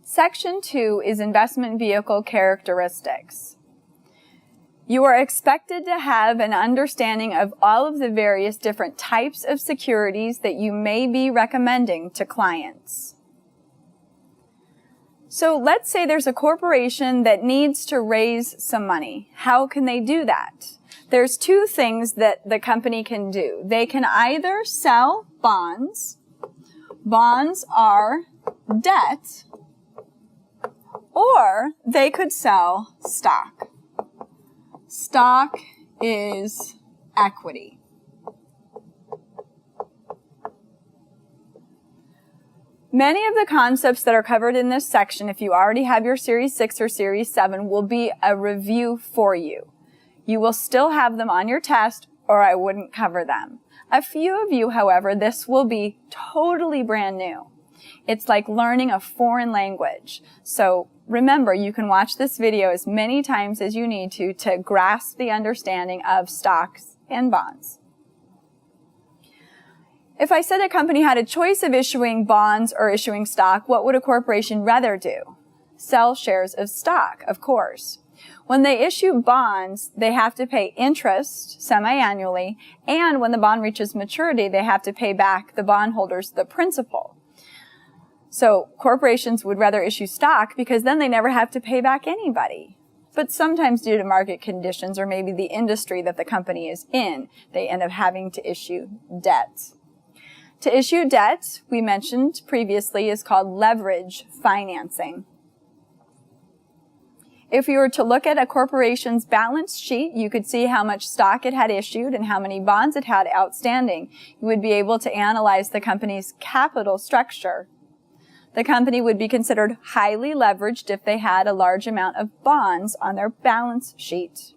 Section 2 is investment vehicle characteristics. You are expected to have an understanding of all of the various different types of securities that you may be recommending to clients. So let's say there's a corporation that needs to raise some money. How can they do that? There's two things that the company can do. They can either sell bonds. Bonds are debt. Or they could sell stock. Stock is equity. Many of the concepts that are covered in this section, if you already have your Series 6 or Series 7, will be a review for you. You will still have them on your test, or I wouldn't cover them. A few of you, however, this will be totally brand new. It's like learning a foreign language. So remember, you can watch this video as many times as you need to grasp the understanding of stocks and bonds. If I said a company had a choice of issuing bonds or issuing stock, what would a corporation rather do? Sell shares of stock, of course. When they issue bonds, they have to pay interest semi-annually, and when the bond reaches maturity, they have to pay back the bondholders the principal. So corporations would rather issue stock because then they never have to pay back anybody. But sometimes due to market conditions or maybe the industry that the company is in, they end up having to issue debt. To issue debt, we mentioned previously, is called leverage financing. If you were to look at a corporation's balance sheet, you could see how much stock it had issued and how many bonds it had outstanding. You would be able to analyze the company's capital structure. The company would be considered highly leveraged if they had a large amount of bonds on their balance sheet.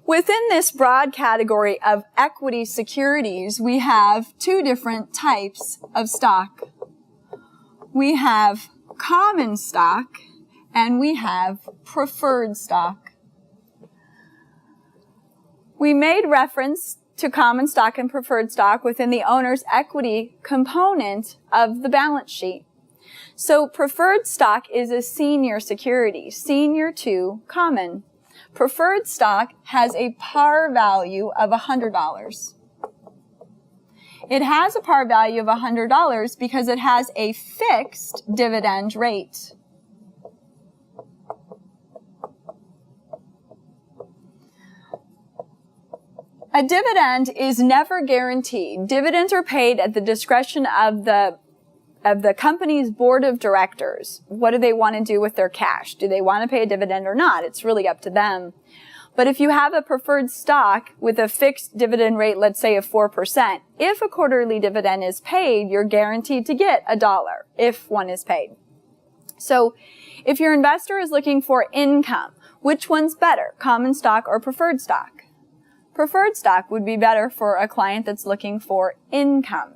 Within this broad category of equity securities, we have two different types of stock. We have common stock and we have preferred stock. We made reference to common stock and preferred stock within the owner's equity component of the balance sheet. So preferred stock is a senior security, senior to common. Preferred stock has a par value of $100. It has a par value of $100 because it has a fixed dividend rate. A dividend is never guaranteed. Dividends are paid at the discretion of the company's board of directors. What do they want to do with their cash? Do they want to pay a dividend or not? It's really up to them. But if you have a preferred stock with a fixed dividend rate, let's say of 4%, if a quarterly dividend is paid, you're guaranteed to get $1 if one is paid. So if your investor is looking for income, which one's better, common stock or preferred stock? Preferred stock would be better for a client that's looking for income.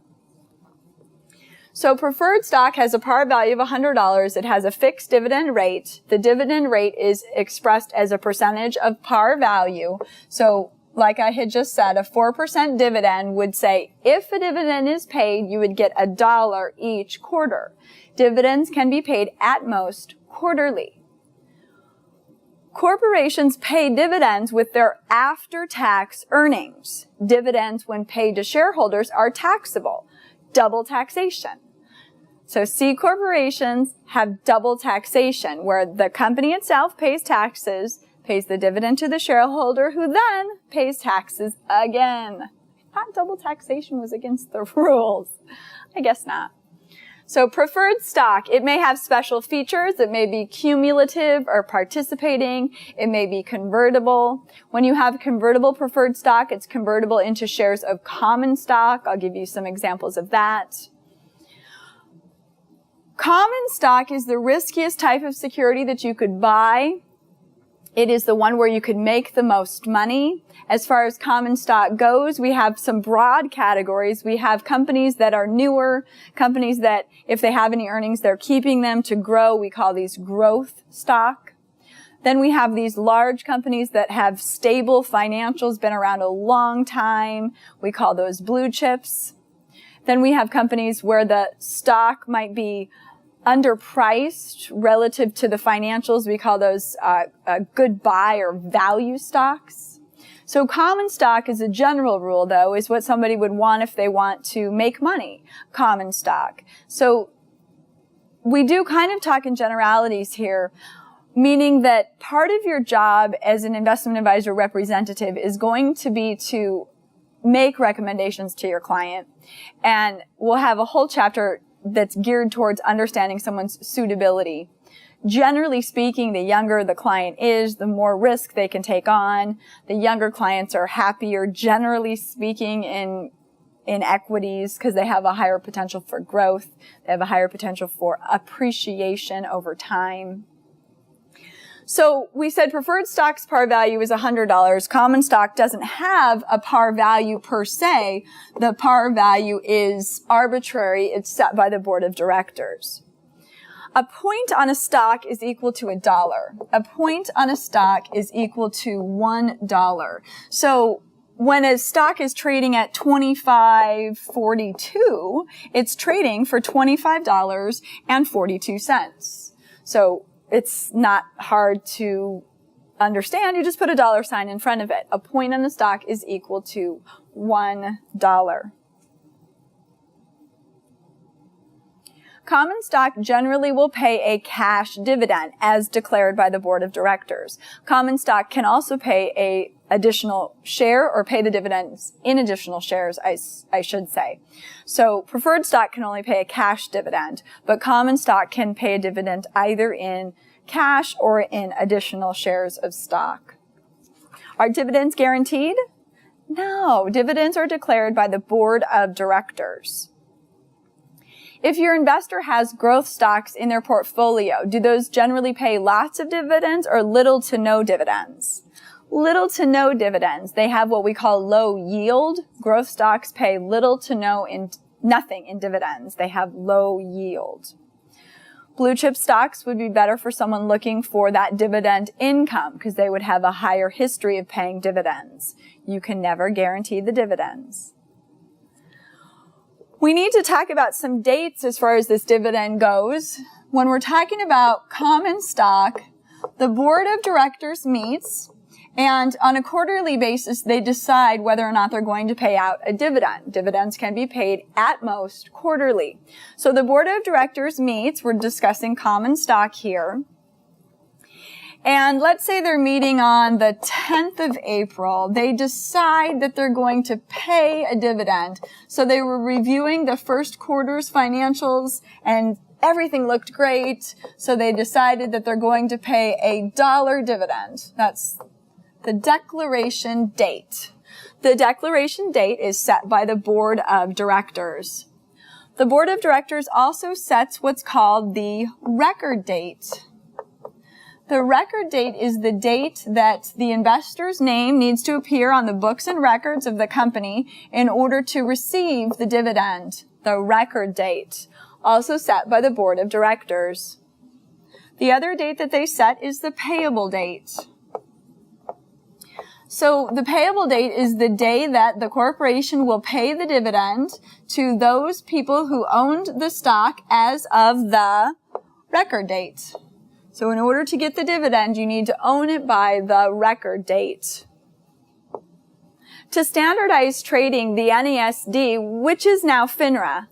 So preferred stock has a par value of $100. It has a fixed dividend rate. The dividend rate is expressed as a percentage of par value. So like I had just said, a 4% dividend would say if a dividend is paid, you would get $1 each quarter. Dividends can be paid at most quarterly. Corporations pay dividends with their after-tax earnings. Dividends, when paid to shareholders, are taxable. Double taxation. So C corporations have double taxation, where the company itself pays taxes, pays the dividend to the shareholder, who then pays taxes again. I thought double taxation was against the rules. I guess not. So preferred stock, it may have special features. It may be cumulative or participating. It may be convertible. When you have convertible preferred stock, it's convertible into shares of common stock. I'll give you some examples of that. Common stock is the riskiest type of security that you could buy. It is the one where you could make the most money. As far as common stock goes, we have some broad categories. We have companies that are newer, companies that if they have any earnings, they're keeping them to grow. We call these growth stock. Then we have these large companies that have stable financials, been around a long time. We call those blue chips. Then we have companies where the stock might be underpriced relative to the financials. We call those a good buy or value stocks. So common stock as a general rule, though, is what somebody would want if they want to make money, common stock. So we do kind of talk in generalities here, meaning that part of your job as an investment advisor representative is going to be to make recommendations to your client. And we'll have a whole chapter that's geared towards understanding someone's suitability. Generally speaking, the younger the client is, the more risk they can take on. The younger clients are happier, generally speaking, in equities because they have a higher potential for growth. They have a higher potential for appreciation over time. So we said preferred stock's par value is $100. Common stock doesn't have a par value per se. The par value is arbitrary. It's set by the board of directors. A point on a stock is equal to $1. A point on a stock is equal to $1. So when a stock is trading at $25.42, it's trading for $25.42. So it's not hard to understand. You just put a dollar sign in front of it. A point on the stock is equal to $1. Common stock generally will pay a cash dividend as declared by the board of directors. Common stock can also pay a additional share or pay the dividends in additional shares, I should say. So preferred stock can only pay a cash dividend, but common stock can pay a dividend either in cash or in additional shares of stock. Are dividends guaranteed? No, dividends are declared by the board of directors. If your investor has growth stocks in their portfolio, do those generally pay lots of dividends or little to no dividends? Little to no dividends. They have what we call low yield. Growth stocks pay little to nothing in dividends. They have low yield. Blue chip stocks would be better for someone looking for that dividend income because they would have a higher history of paying dividends. You can never guarantee the dividends. We need to talk about some dates as far as this dividend goes. When we're talking about common stock, the board of directors meets, and on a quarterly basis, they decide whether or not they're going to pay out a dividend. Dividends can be paid at most quarterly. So the board of directors meets. We're discussing common stock here. And let's say they're meeting on the 10th of April. They decide that they're going to pay a dividend. So they were reviewing the first quarter's financials and everything looked great. So they decided that they're going to pay $1 dividend. That's the declaration date. The declaration date is set by the board of directors. The board of directors also sets what's called the record date. The record date is the date that the investor's name needs to appear on the books and records of the company in order to receive the dividend. The record date, also set by the board of directors. The other date that they set is the payable date. So the payable date is the day that the corporation will pay the dividend to those people who owned the stock as of the record date. So in order to get the dividend, you need to own it by the record date. To standardize trading, the NASD, which is now FINRA,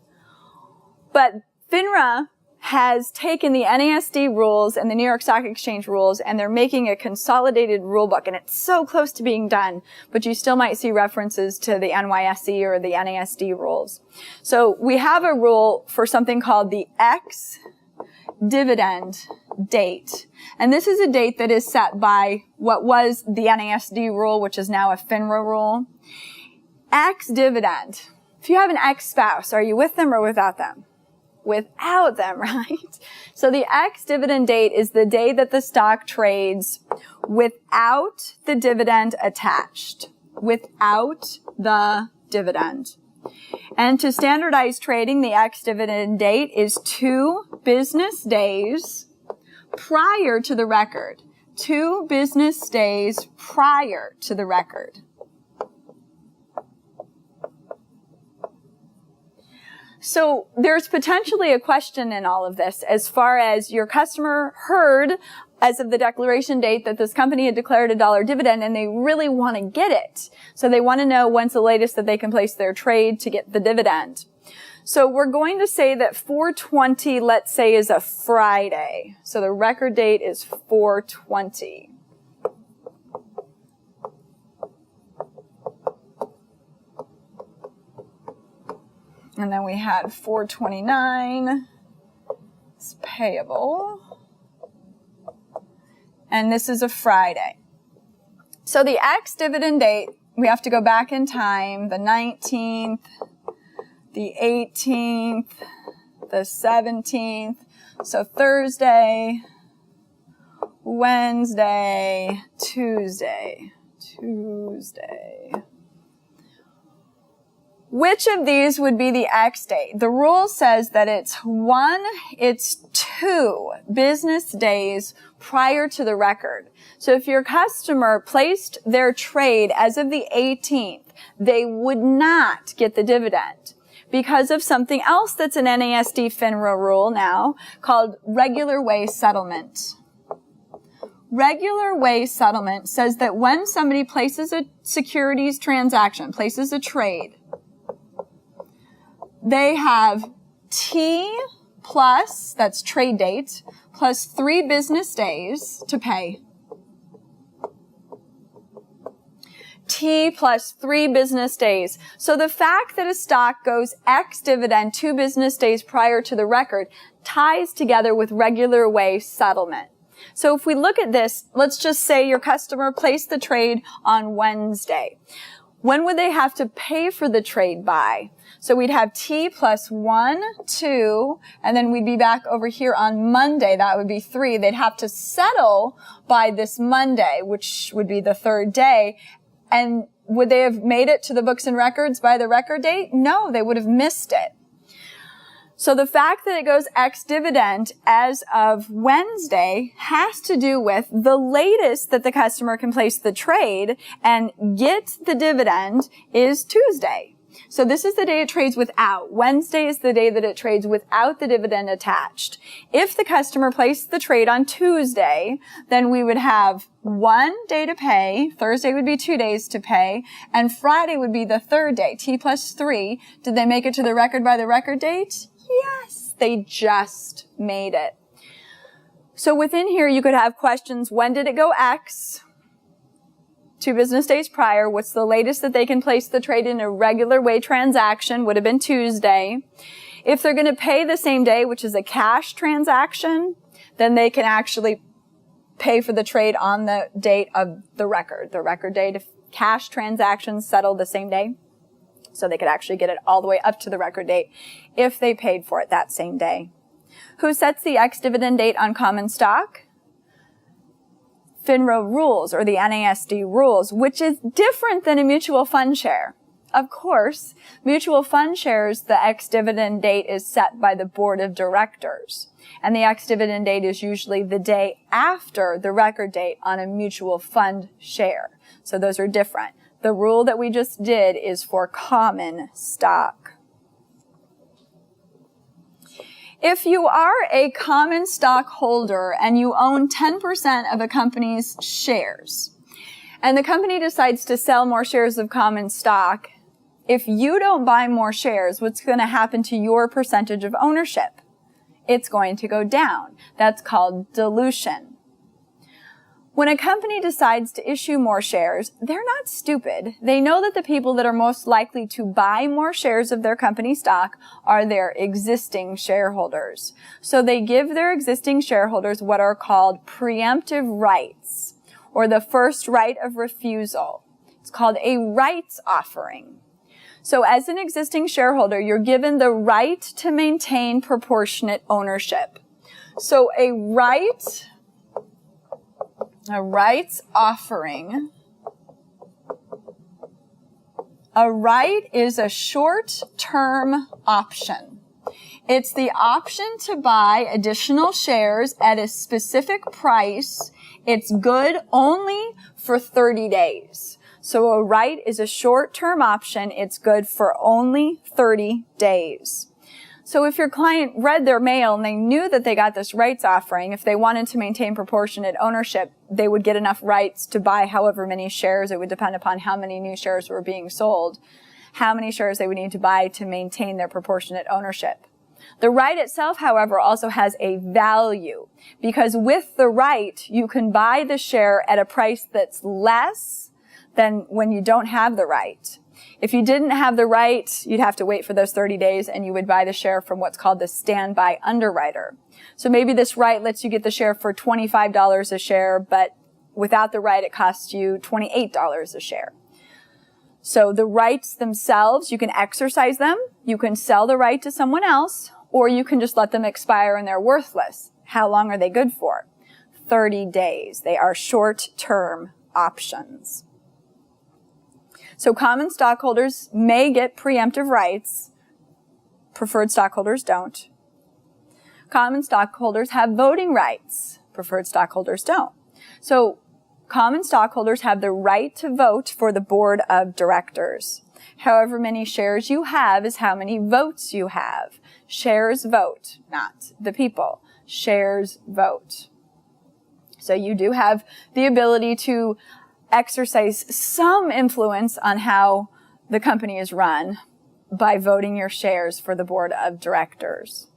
but FINRA has taken the NASD rules and the New York Stock Exchange rules, and they're making a consolidated rule book, and it's so close to being done, but you still might see references to the NYSE or the NASD rules. So we have a rule for something called the ex-dividend date. And this is a date that is set by what was the NASD rule, which is now a FINRA rule. Ex-dividend. If you have an ex-spouse, are you with them or without them? Without them, right? So the ex-dividend date is the day that the stock trades without the dividend attached. Without the dividend. And to standardize trading, the ex-dividend date is 2 business days prior to the record. 2 business days prior to the record. So there's potentially a question in all of this as far as your customer heard as of the declaration date that this company had declared a $1 dividend and they really want to get it. So they want to know when's the latest that they can place their trade to get the dividend. So we're going to say that 4/20, let's say, is a Friday. So the record date is 4/20. And then we had 4/29. It's payable. And this is a Friday. So the ex-dividend date, we have to go back in time, the 19th, the 18th, the 17th. So Thursday, Wednesday, Tuesday. Which of these would be the X date? The rule says that it's 2 business days prior to the record. So if your customer placed their trade as of the 18th, they would not get the dividend because of something else that's an NASD FINRA rule now called regular way settlement. Regular way settlement says that when somebody places a securities transaction, places a trade, they have T plus, that's trade date, plus 3 business days to pay. T plus 3 business days. So the fact that a stock goes ex-dividend 2 business days prior to the record ties together with regular way settlement. So if we look at this, let's just say your customer placed the trade on Wednesday. When would they have to pay for the trade by? So we'd have T plus 1, 2, and then we'd be back over here on Monday. That would be 3. They'd have to settle by this Monday, which would be the 3rd day. And would they have made it to the books and records by the record date? No, they would have missed it. So the fact that it goes ex-dividend as of Wednesday has to do with the latest that the customer can place the trade and get the dividend is Tuesday. So this is the day it trades without. Wednesday is the day that it trades without the dividend attached. If the customer placed the trade on Tuesday, then we would have 1 day to pay, Thursday would be 2 days to pay, and Friday would be the 3rd day, T plus 3. Did they make it to the record by the record date? Yes, they just made it. So within here, you could have questions, when did it go X? 2 business days prior. What's the latest that they can place the trade in a regular way transaction? Would have been Tuesday. If they're going to pay the same day, which is a cash transaction, then they can actually pay for the trade on the date of the record. The record date of cash transactions settled the same day. So they could actually get it all the way up to the record date if they paid for it that same day. Who sets the ex-dividend date on common stock? FINRA rules, or the NASD rules, which is different than a mutual fund share. Of course, mutual fund shares, the ex-dividend date is set by the board of directors. And the ex-dividend date is usually the day after the record date on a mutual fund share. So those are different. The rule that we just did is for common stock. If you are a common stock holder and you own 10% of a company's shares, and the company decides to sell more shares of common stock, if you don't buy more shares, what's going to happen to your percentage of ownership? It's going to go down. That's called dilution. When a company decides to issue more shares, they're not stupid. They know that the people that are most likely to buy more shares of their company stock are their existing shareholders. So they give their existing shareholders what are called preemptive rights, or the first right of refusal. It's called a rights offering. So as an existing shareholder, you're given the right to maintain proportionate ownership. So a rights offering. A right is a short-term option. It's the option to buy additional shares at a specific price. It's good only for 30 days. So a right is a short-term option. It's good for only 30 days. So if your client read their mail and they knew that they got this rights offering, if they wanted to maintain proportionate ownership, they would get enough rights to buy however many shares. It would depend upon how many new shares were being sold, how many shares they would need to buy to maintain their proportionate ownership. The right itself, however, also has a value, because with the right, you can buy the share at a price that's less than when you don't have the right. If you didn't have the right, you'd have to wait for those 30 days and you would buy the share from what's called the standby underwriter. So maybe this right lets you get the share for $25 a share, but without the right, it costs you $28 a share. So the rights themselves, you can exercise them, you can sell the right to someone else, or you can just let them expire and they're worthless. How long are they good for? 30 days. They are short-term options. So common stockholders may get preemptive rights. Preferred stockholders don't. Common stockholders have voting rights. Preferred stockholders don't. So common stockholders have the right to vote for the board of directors. However many shares you have is how many votes you have. Shares vote, not the people. Shares vote. So you do have the ability to exercise some influence on how the company is run by voting your shares for the board of directors.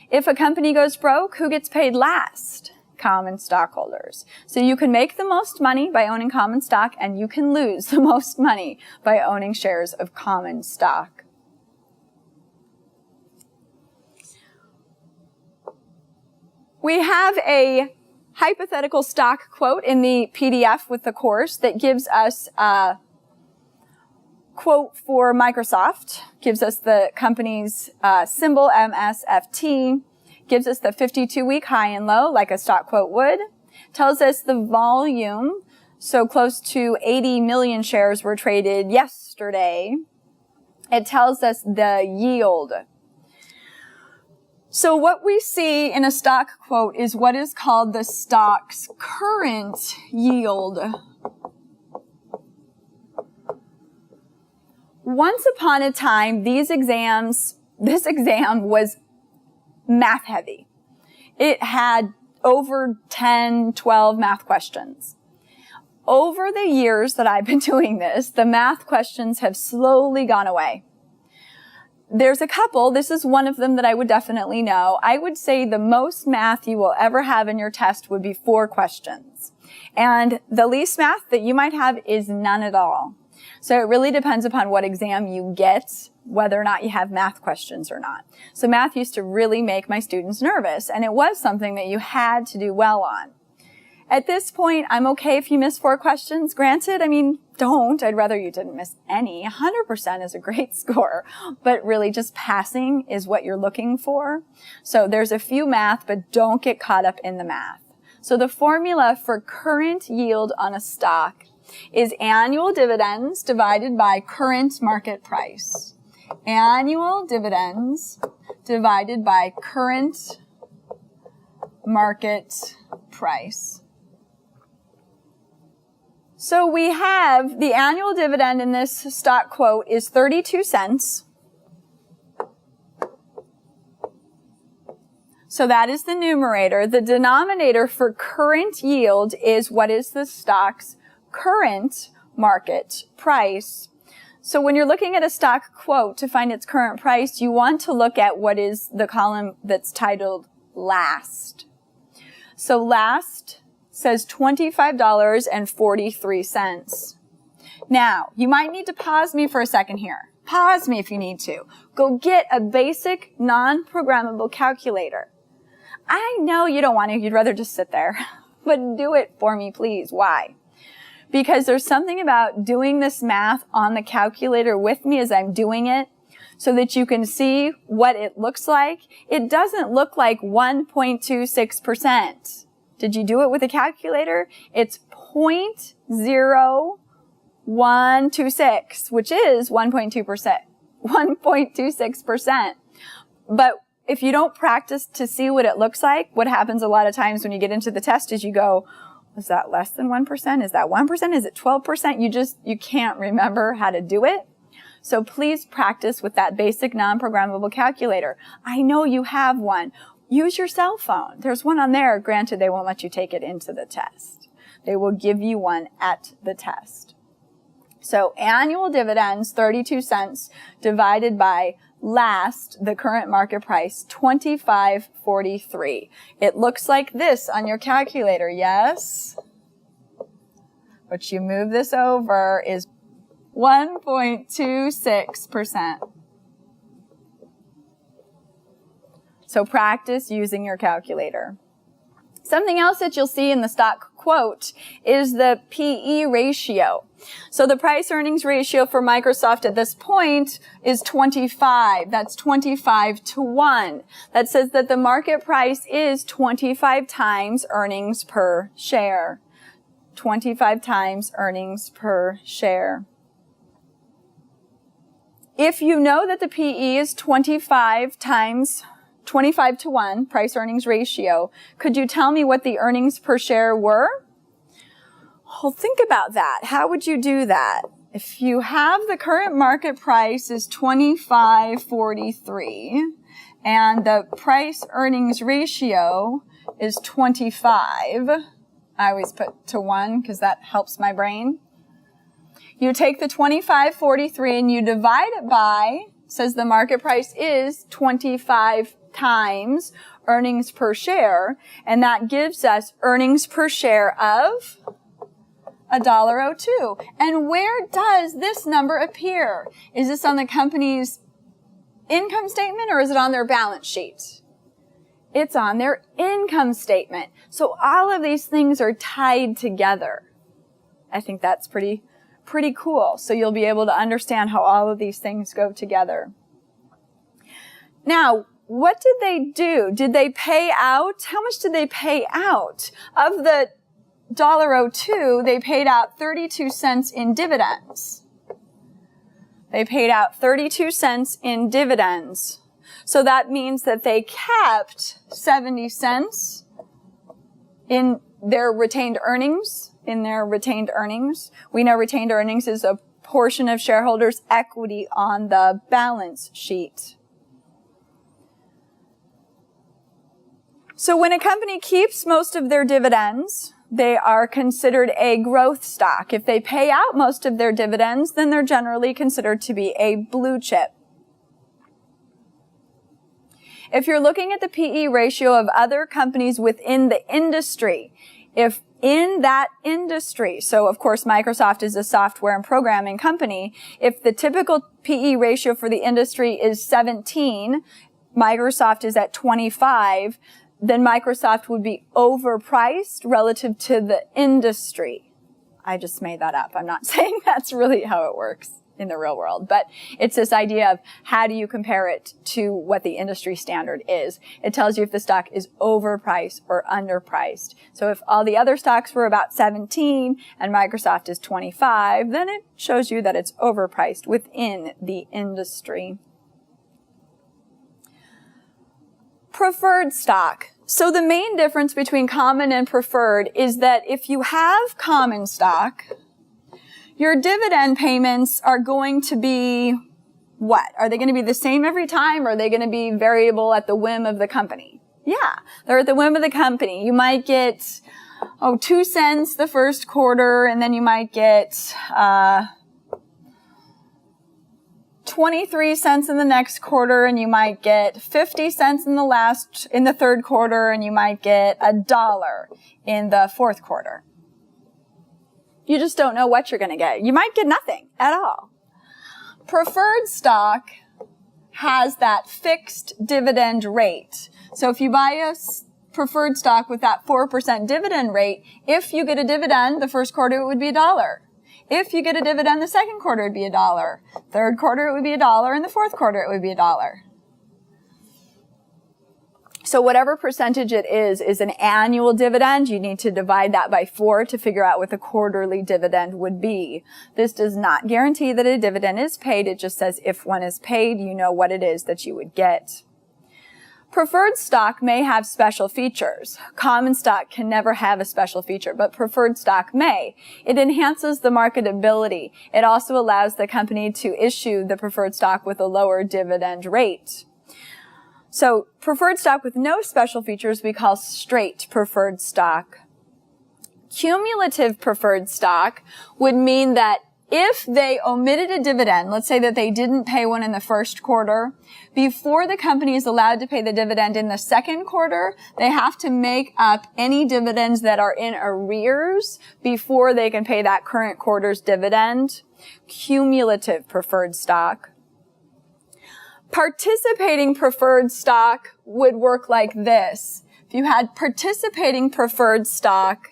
If a company goes broke, who gets paid last? Common stockholders. So you can make the most money by owning common stock, and you can lose the most money by owning shares of common stock. We have a hypothetical stock quote in the PDF with the course that gives us a quote for Microsoft, gives us the company's symbol MSFT, gives us the 52-week high and low like a stock quote would, tells us the volume, so close to 80 million shares were traded yesterday. It tells us the yield. So what we see in a stock quote is what is called the stock's current yield. Once upon a time, this exam was math heavy. It had over 10, 12 math questions. Over the years that I've been doing this, the math questions have slowly gone away. There's a couple. This is one of them that I would definitely know. I would say the most math you will ever have in your test would be 4 questions. And the least math that you might have is none at all. So it really depends upon what exam you get, whether or not you have math questions or not. So math used to really make my students nervous, and it was something that you had to do well on. At this point, I'm okay if you miss 4 questions. Granted, don't. I'd rather you didn't miss any. 100% is a great score. But really, just passing is what you're looking for. So there's a few math, but don't get caught up in the math. So the formula for current yield on a stock is annual dividends divided by current market price. Annual dividends divided by current market price. So we have the annual dividend in this stock quote is 32 cents. So that is the numerator. The denominator for current yield is what is the stock's current market price. So when you're looking at a stock quote to find its current price, you want to look at what is the column that's titled last. So last says $25.43. Now, you might need to pause me for a second here. Pause me if you need to. Go get a basic non-programmable calculator. I know you don't want to. You'd rather just sit there. But do it for me, please. Why? Because there's something about doing this math on the calculator with me as I'm doing it so that you can see what it looks like. It doesn't look like 1.26%. Did you do it with a calculator? It's 0.0126, which is 1.2%, 1.26%. But if you don't practice to see what it looks like, what happens a lot of times when you get into the test is you go, is that less than 1%? Is that 1%? Is it 12%? You can't remember how to do it. So please practice with that basic non-programmable calculator. I know you have one. Use your cell phone. There's one on there. Granted, they won't let you take it into the test. They will give you one at the test. So annual dividends, 32 cents, divided by last, the current market price, 25.43. It looks like this on your calculator, yes? What you move this over is 1.26%. So practice using your calculator. Something else that you'll see in the stock quote is the PE ratio. So the price earnings ratio for Microsoft at this point is 25. That's 25 to 1. That says that the market price is 25 times earnings per share. 25 times earnings per share. If you know that the PE is 25 to 1, price earnings ratio, could you tell me what the earnings per share were? Well, think about that. How would you do that? If you have the current market price is 25.43 and the price earnings ratio is 25, I always put to 1 because that helps my brain. You take the 25.43 and you divide it by, says the market price is 25 times earnings per share, and that gives us earnings per share of $1.02. And where does this number appear? Is this on the company's income statement or is it on their balance sheet? It's on their income statement. So all of these things are tied together. I think that's pretty cool. So you'll be able to understand how all of these things go together. Now, what did they do? Did they pay out? How much did they pay out? Of the $1.02, they paid out 32 cents in dividends. They paid out 32 cents in dividends. So that means that they kept 70 cents in their retained earnings. We know retained earnings is a portion of shareholders' equity on the balance sheet. So when a company keeps most of their dividends, they are considered a growth stock. If they pay out most of their dividends, then they're generally considered to be a blue chip. If you're looking at the PE ratio of other companies within the industry, if in that industry, so of course Microsoft is a software and programming company, if the typical PE ratio for the industry is 17, Microsoft is at 25, then Microsoft would be overpriced relative to the industry. I just made that up. I'm not saying that's really how it works in the real world, but it's this idea of how do you compare it to what the industry standard is. It tells you if the stock is overpriced or underpriced. So if all the other stocks were about 17 and Microsoft is 25, then it shows you that it's overpriced within the industry. Preferred stock. So the main difference between common and preferred is that if you have common stock, your dividend payments are going to be what? Are they going to be the same every time, or are they going to be variable at the whim of the company? Yeah, they're at the whim of the company. You might get, 2 cents the first quarter, and then you might get 23 cents in the next quarter, and you might get 50 cents in the third quarter, and you might get $1 in the fourth quarter. You just don't know what you're going to get. You might get nothing at all. Preferred stock has that fixed dividend rate. So if you buy a preferred stock with that 4% dividend rate, if you get a dividend the first quarter, it would be $1. If you get a dividend the second quarter, it would be $1. Third quarter, it would be $1. And the fourth quarter, it would be $1. So whatever percentage it is an annual dividend. You need to divide that by 4 to figure out what the quarterly dividend would be. This does not guarantee that a dividend is paid. It just says if one is paid, you know what it is that you would get. Preferred stock may have special features. Common stock can never have a special feature, but preferred stock may. It enhances the marketability. It also allows the company to issue the preferred stock with a lower dividend rate. So preferred stock with no special features we call straight preferred stock. Cumulative preferred stock would mean that if they omitted a dividend, let's say that they didn't pay one in the first quarter, before the company is allowed to pay the dividend in the second quarter, they have to make up any dividends that are in arrears before they can pay that current quarter's dividend. Cumulative preferred stock. Participating preferred stock would work like this. If you had participating preferred stock,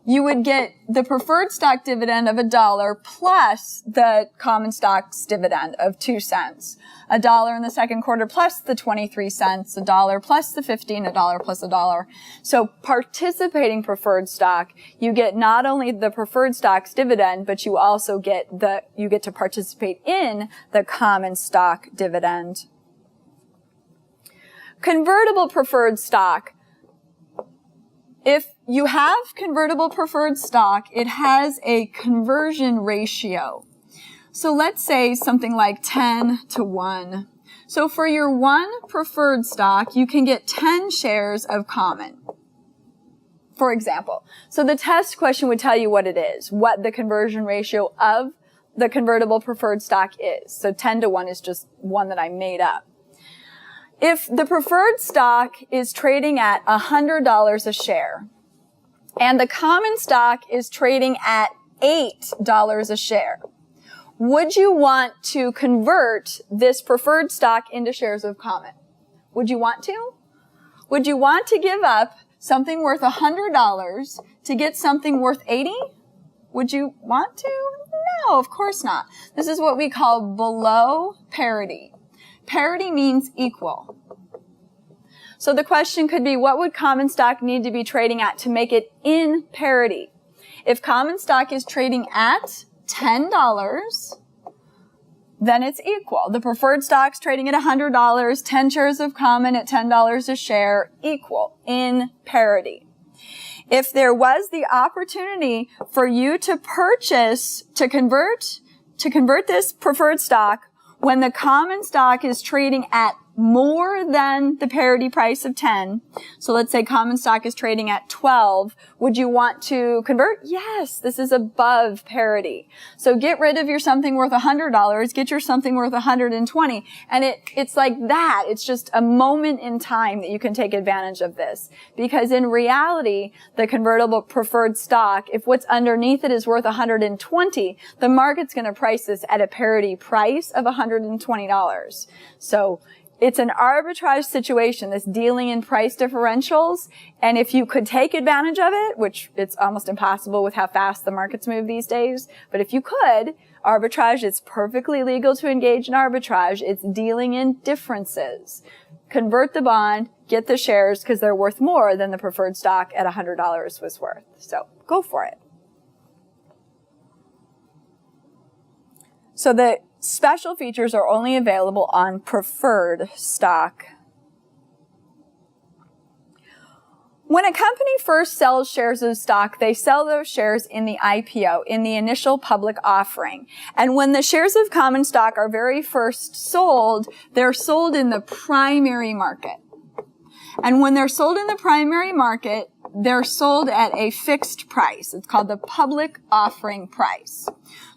you would get the preferred stock dividend of $1 plus the common stock's dividend of 2 cents. $1 in the second quarter plus the 23 cents, $1 plus the 15, $1 plus $1. So participating preferred stock, you get not only the preferred stock's dividend, but you also get to participate in the common stock dividend. Convertible preferred stock. If you have convertible preferred stock, it has a conversion ratio. So let's say something like 10 to 1. So for your 1 preferred stock, you can get 10 shares of common, for example. So the test question would tell you what it is, what the conversion ratio of the convertible preferred stock is. So 10 to 1 is just one that I made up. If the preferred stock is trading at $100 a share, and the common stock is trading at $8 a share, would you want to convert this preferred stock into shares of common? Would you want to? Would you want to give up something worth $100 to get something worth $80? Would you want to? No, of course not. This is what we call below parity. Parity means equal. So the question could be, what would common stock need to be trading at to make it in parity? If common stock is trading at $10, then it's equal. The preferred stock's trading at $100, 10 shares of common at $10 a share, equal, in parity. If there was the opportunity for you to purchase, to convert this preferred stock when the common stock is trading at more than the parity price of 10, so let's say common stock is trading at 12, would you want to convert? Yes, this is above parity. So get rid of your something worth $100, get your something worth $120, and it's like that. It's just a moment in time that you can take advantage of this. Because in reality, the convertible preferred stock, if what's underneath it is worth $120, the market's going to price this at a parity price of $120. So it's an arbitrage situation, this dealing in price differentials, and if you could take advantage of it, which it's almost impossible with how fast the markets move these days, but if you could, arbitrage, it's perfectly legal to engage in arbitrage. It's dealing in differences. Convert the bond, get the shares because they're worth more than the preferred stock at $100 was worth. So go for it. So the special features are only available on preferred stock. When a company first sells shares of stock, they sell those shares in the IPO, in the initial public offering. And when the shares of common stock are very first sold, they're sold in the primary market. And when they're sold in the primary market, they're sold at a fixed price. It's called the public offering price.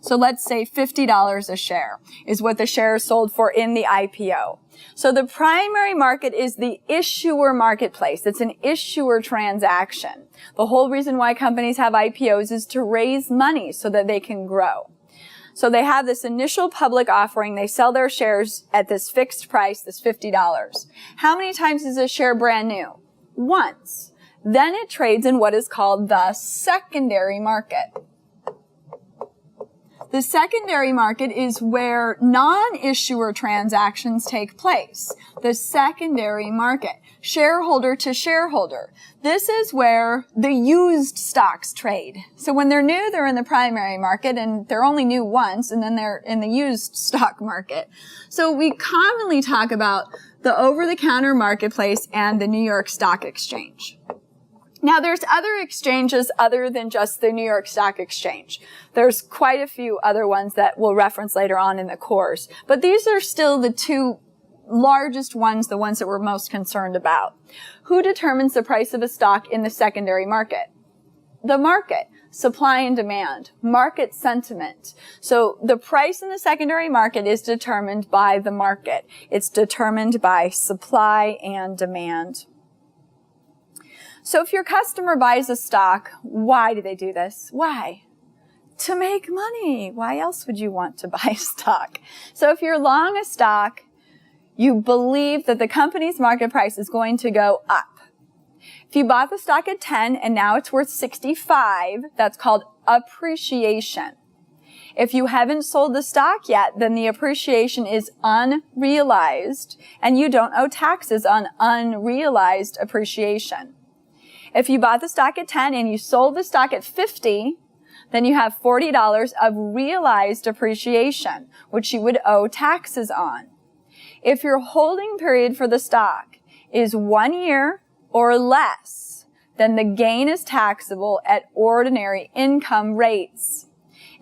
So let's say $50 a share is what the share is sold for in the IPO. So the primary market is the issuer marketplace. It's an issuer transaction. The whole reason why companies have IPOs is to raise money so that they can grow. So they have this initial public offering. They sell their shares at this fixed price, this $50. How many times is a share brand new? Once. Then it trades in what is called the secondary market. The secondary market is where non-issuer transactions take place. The secondary market, shareholder to shareholder. This is where the used stocks trade. So when they're new, they're in the primary market, and they're only new once, and then they're in the used stock market. So we commonly talk about the over-the-counter marketplace, and the New York Stock Exchange. Now, there's other exchanges other than just the New York Stock Exchange. There's quite a few other ones that we'll reference later on in the course. But these are still the two largest ones, the ones that we're most concerned about. Who determines the price of a stock in the secondary market? The market. Supply and demand. Market sentiment. So the price in the secondary market is determined by the market. It's determined by supply and demand. So if your customer buys a stock, why do they do this? Why? To make money. Why else would you want to buy stock? So if you're long a stock, you believe that the company's market price is going to go up. If you bought the stock at 10 and now it's worth 65, that's called appreciation. If you haven't sold the stock yet, then the appreciation is unrealized and you don't owe taxes on unrealized appreciation. If you bought the stock at 10 and you sold the stock at 50, then you have $40 of realized appreciation, which you would owe taxes on. If your holding period for the stock is 1 year or less, then the gain is taxable at ordinary income rates.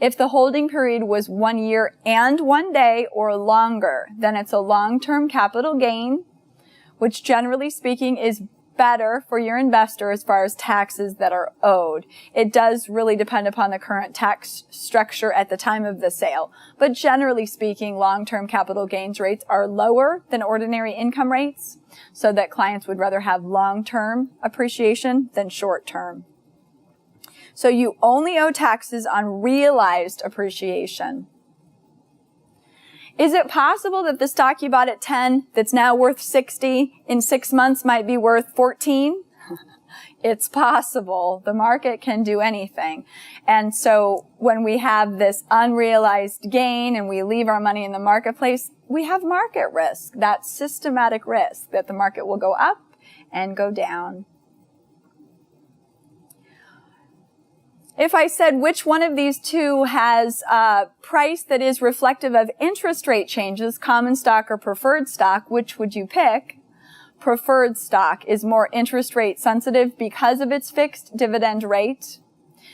If the holding period was 1 year and 1 day or longer, then it's a long-term capital gain, which generally speaking is better for your investor as far as taxes that are owed. It does really depend upon the current tax structure at the time of the sale. But generally speaking, long-term capital gains rates are lower than ordinary income rates, so that clients would rather have long-term appreciation than short-term. So you only owe taxes on realized appreciation. Is it possible that the stock you bought at 10 that's now worth 60 in 6 months might be worth 14? It's possible. The market can do anything. And so when we have this unrealized gain and we leave our money in the marketplace, we have market risk. That's systematic risk that the market will go up and go down. If I said which one of these two has a price that is reflective of interest rate changes, common stock or preferred stock, which would you pick? Preferred stock is more interest rate sensitive because of its fixed dividend rate.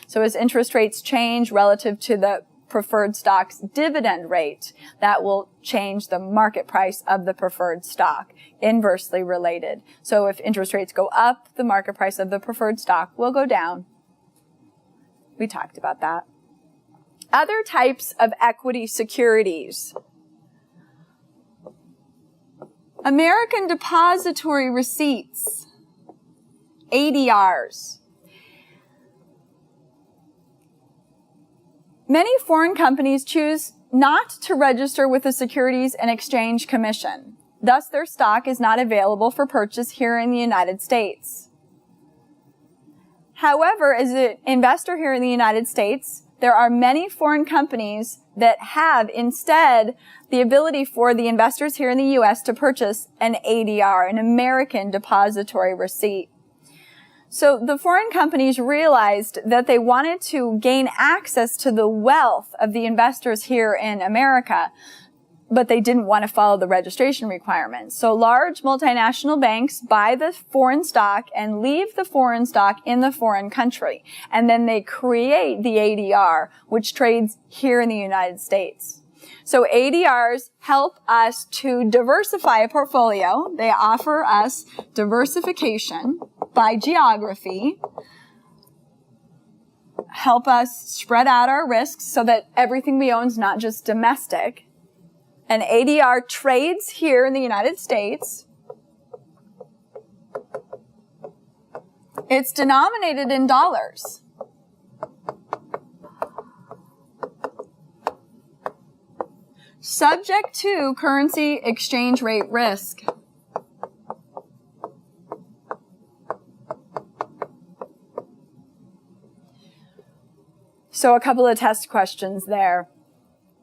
So as interest rates change relative to the preferred stock's dividend rate, that will change the market price of the preferred stock, inversely related. So if interest rates go up, the market price of the preferred stock will go down. We talked about that. Other types of equity securities. American Depository Receipts, ADRs. Many foreign companies choose not to register with the Securities and Exchange Commission. Thus, their stock is not available for purchase here in the United States. However, as an investor here in the United States, there are many foreign companies that have instead the ability for the investors here in the U.S. to purchase an ADR, an American Depository Receipt. So the foreign companies realized that they wanted to gain access to the wealth of the investors here in America, but they didn't want to follow the registration requirements. So large multinational banks buy the foreign stock and leave the foreign stock in the foreign country. And then they create the ADR, which trades here in the United States. So ADRs help us to diversify a portfolio. They offer us diversification by geography, help us spread out our risks so that everything we own is not just domestic. An ADR trades here in the United States. It's denominated in dollars. Subject to currency exchange rate risk. So a couple of test questions there.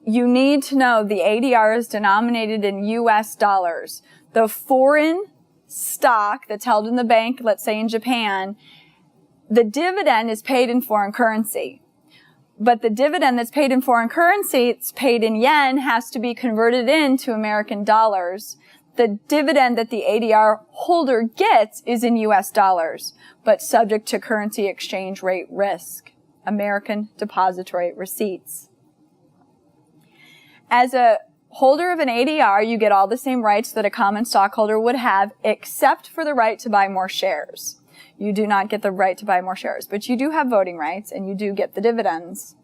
You need to know the ADR is denominated in US dollars. The foreign stock that's held in the bank, let's say in Japan, the dividend is paid in foreign currency. But the dividend that's paid in foreign currency, it's paid in yen, has to be converted into American dollars. the dividend that the ADR holder gets is in US dollars, but subject to currency exchange rate risk. American depository receipts. As a holder of an ADR, you get all the same rights that a common stockholder would have, except for the right to buy more shares. You do not get the right to buy more shares, but you do have voting rights and you do get the dividends.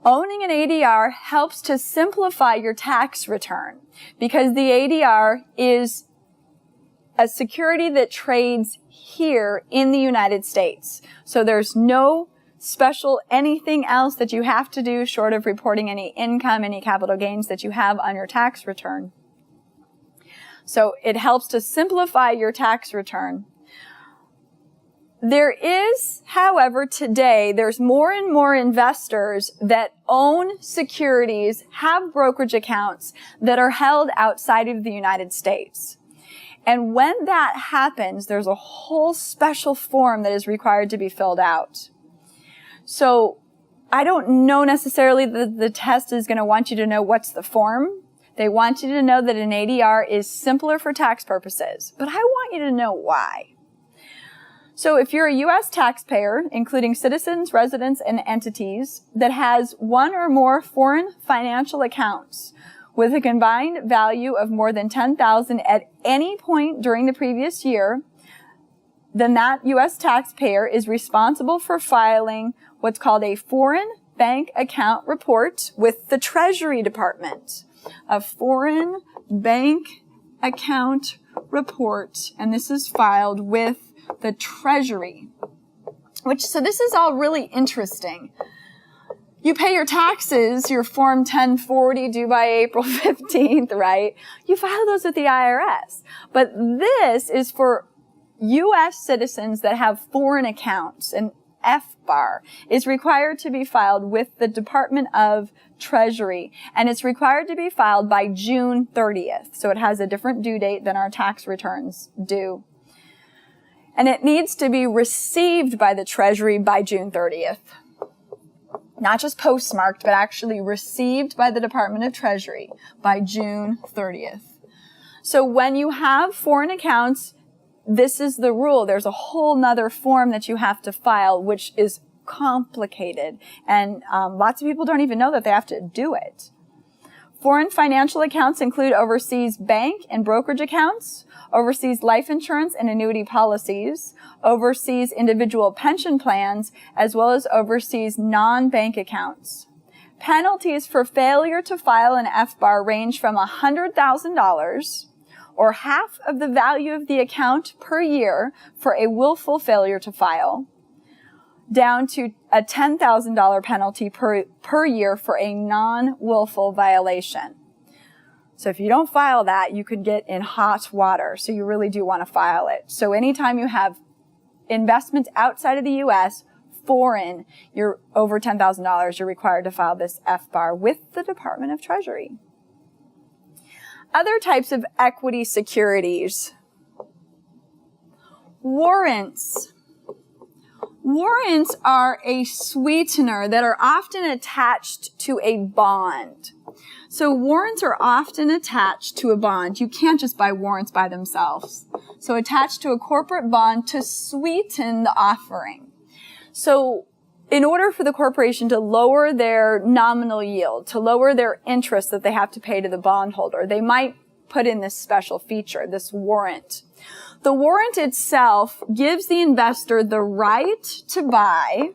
Owning an ADR helps to simplify your tax return because the ADR is a security that trades here in the United States. So there's no special anything else that you have to do short of reporting any income, any capital gains that you have on your tax return. So it helps to simplify your tax return. There is, however, today, there's more and more investors that own securities, have brokerage accounts that are held outside of the United States. And when that happens, there's a whole special form that is required to be filled out. So I don't know necessarily that the test is going to want you to know what's the form. They want you to know that an ADR is simpler for tax purposes, but I want you to know why. So if you're a U.S. taxpayer, including citizens, residents, and entities, that has one or more foreign financial accounts with a combined value of more than $10,000 at any point during the previous year, then that U.S. taxpayer is responsible for filing what's called a foreign bank account report with the Treasury Department. A foreign bank account report, and this is filed with the Treasury. So this is all really interesting. You pay your taxes, your Form 1040 due by April 15th, right? You file those with the IRS. But this is for U.S. citizens that have foreign accounts, and FBAR is required to be filed with the Department of Treasury, and it's required to be filed by June 30th. So it has a different due date than our tax returns do. And it needs to be received by the Treasury by June 30th. Not just postmarked, but actually received by the Department of Treasury by June 30th. So when you have foreign accounts, this is the rule. There's a whole nother form that you have to file, which is complicated. And lots of people don't even know that they have to do it. Foreign financial accounts include overseas bank and brokerage accounts, overseas life insurance and annuity policies, overseas individual pension plans, as well as overseas non-bank accounts. Penalties for failure to file an FBAR range from $100,000 or half of the value of the account per year for a willful failure to file, down to a $10,000 penalty per year for a non-willful violation. So if you don't file that, you could get in hot water. So you really do want to file it. So anytime you have investments outside of the U.S., foreign, you're over $10,000, you're required to file this FBAR with the Department of Treasury. Other types of equity securities. Warrants. Warrants are a sweetener that are often attached to a bond. So warrants are often attached to a bond. You can't just buy warrants by themselves. So attached to a corporate bond to sweeten the offering. So in order for the corporation to lower their nominal yield, to lower their interest that they have to pay to the bondholder, they might put in this special feature, this warrant. The warrant itself gives the investor the right to buy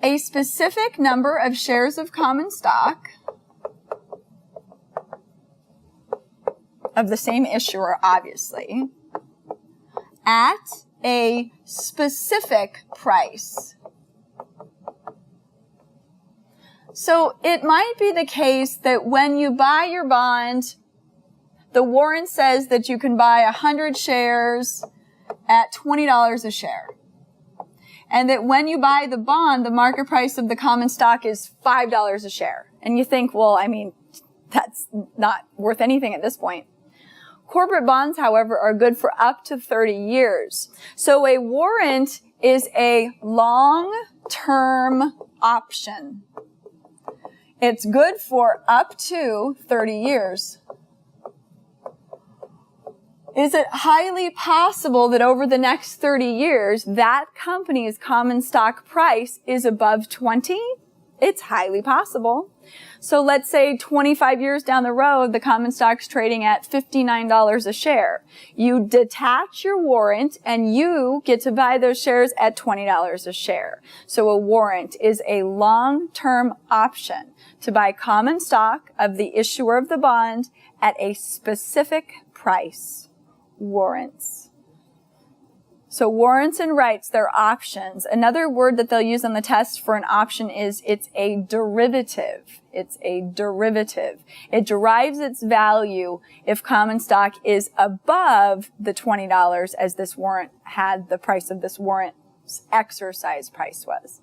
a specific number of shares of common stock of the same issuer, obviously, at a specific price. So it might be the case that when you buy your bond, the warrant says that you can buy 100 shares at $20 a share. And that when you buy the bond, the market price of the common stock is $5 a share. And you think, well, I mean, that's not worth anything at this point. Corporate bonds, however, are good for up to 30 years. So a warrant is a long-term option. It's good for up to 30 years. Is it highly possible that over the next 30 years, that company's common stock price is above 20? It's highly possible. So let's say 25 years down the road, the common stock's trading at $59 a share. You detach your warrant and you get to buy those shares at $20 a share. So a warrant is a long-term option to buy common stock of the issuer of the bond at a specific price. Warrants. So warrants and rights, they're options. Another word that they'll use on the test for an option is it's a derivative. It's a derivative. It derives its value if common stock is above the $20 as this warrant had the price of this warrant's exercise price was.